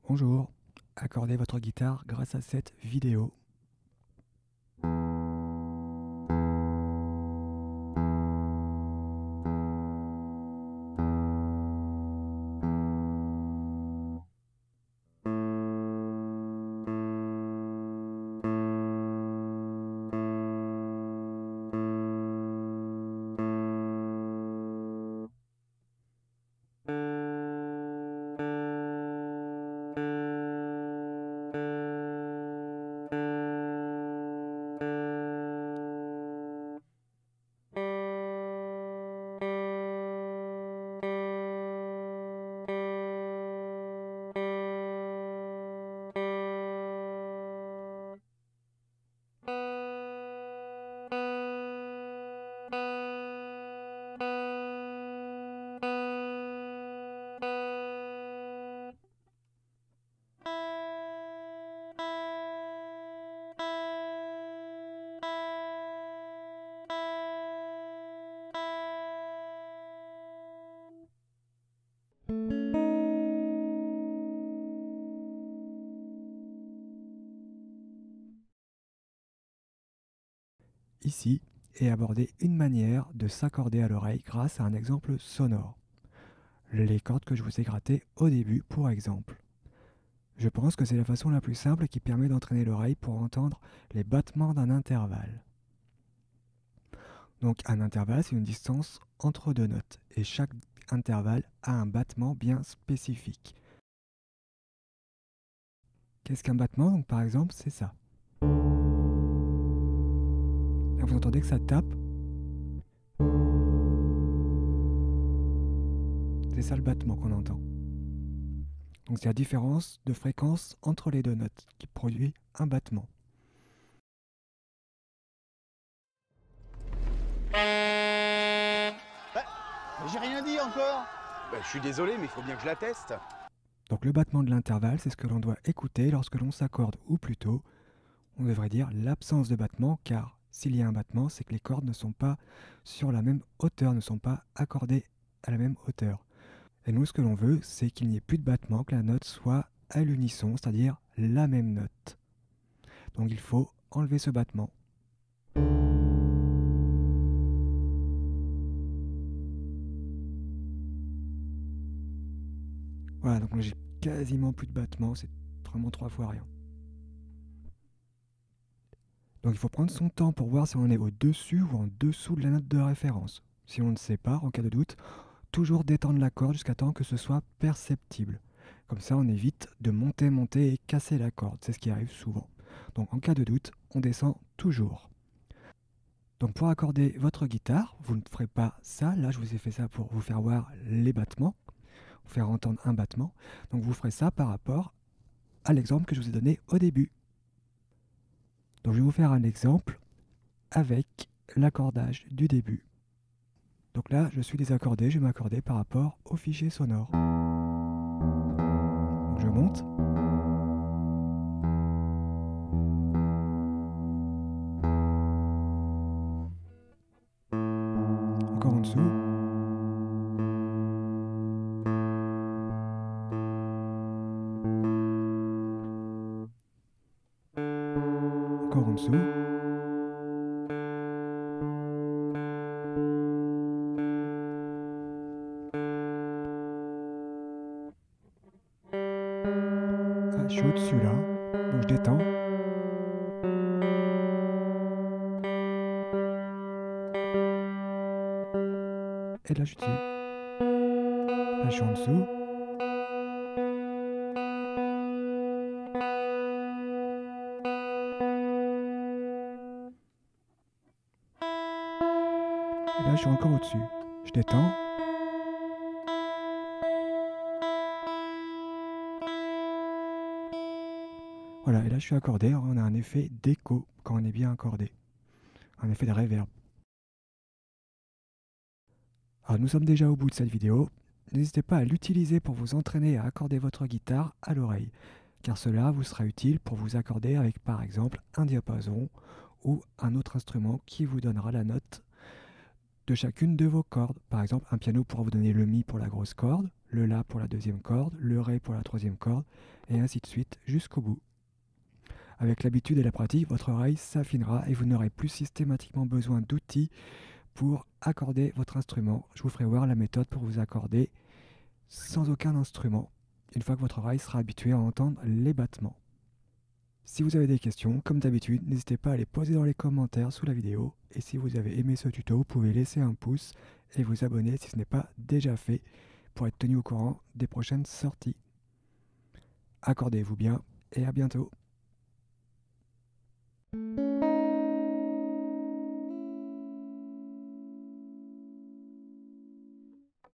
Bonjour, accordez votre guitare grâce à cette vidéo. Ici est abordée une manière de s'accorder à l'oreille grâce à un exemple sonore. Les cordes que je vous ai grattées au début, pour exemple. Je pense que c'est la façon la plus simple qui permet d'entraîner l'oreille pour entendre les battements d'un intervalle. Donc un intervalle, c'est une distance entre deux notes, et chaque intervalle a un battement bien spécifique. Qu'est-ce qu'un battement? Donc par exemple, c'est ça. Là, vous entendez que ça tape. C'est ça le battement qu'on entend. Donc c'est la différence de fréquence entre les deux notes qui produit un battement. J'ai rien dit encore. Je suis désolé, mais il faut bien que je la teste. Donc le battement de l'intervalle, c'est ce que l'on doit écouter lorsque l'on s'accorde, ou plutôt, on devrait dire l'absence de battement, car s'il y a un battement, c'est que les cordes ne sont pas sur la même hauteur, ne sont pas accordées à la même hauteur. Et nous, ce que l'on veut, c'est qu'il n'y ait plus de battement, que la note soit à l'unisson, c'est-à-dire la même note. Donc il faut enlever ce battement. Voilà, donc là j'ai quasiment plus de battement, c'est vraiment 3 fois rien. Donc il faut prendre son temps pour voir si on est au-dessus ou en dessous de la note de référence. Si on ne sait pas, en cas de doute, toujours détendre la corde jusqu'à temps que ce soit perceptible. Comme ça, on évite de monter et casser la corde. C'est ce qui arrive souvent. Donc en cas de doute, on descend toujours. Donc pour accorder votre guitare, vous ne ferez pas ça. Là, je vous ai fait ça pour vous faire voir les battements, vous faire entendre un battement. Donc vous ferez ça par rapport à l'exemple que je vous ai donné au début. Donc je vais vous faire un exemple avec l'accordage du début. Donc là, je suis désaccordé, je vais m'accorder par rapport au fichier sonore. Donc je monte. Encore en dessous. Encore en dessous. Ah, je suis au-dessus là, donc je détends. Et là je suis dessus. Là je suis en dessous. Et là je suis encore au-dessus. Je détends. Voilà, et là je suis accordé, on a un effet d'écho quand on est bien accordé. Un effet de reverb. Alors nous sommes déjà au bout de cette vidéo. N'hésitez pas à l'utiliser pour vous entraîner à accorder votre guitare à l'oreille, car cela vous sera utile pour vous accorder avec par exemple un diapason ou un autre instrument qui vous donnera la note de chacune de vos cordes. Par exemple, un piano pourra vous donner le mi pour la grosse corde, le La pour la deuxième corde, le Ré pour la troisième corde, et ainsi de suite jusqu'au bout. Avec l'habitude et la pratique, votre oreille s'affinera et vous n'aurez plus systématiquement besoin d'outils pour accorder votre instrument. Je vous ferai voir la méthode pour vous accorder sans aucun instrument, une fois que votre oreille sera habituée à entendre les battements. Si vous avez des questions, comme d'habitude, n'hésitez pas à les poser dans les commentaires sous la vidéo. Et si vous avez aimé ce tuto, vous pouvez laisser un pouce et vous abonner si ce n'est pas déjà fait pour être tenu au courant des prochaines sorties. Accordez-vous bien et à bientôt.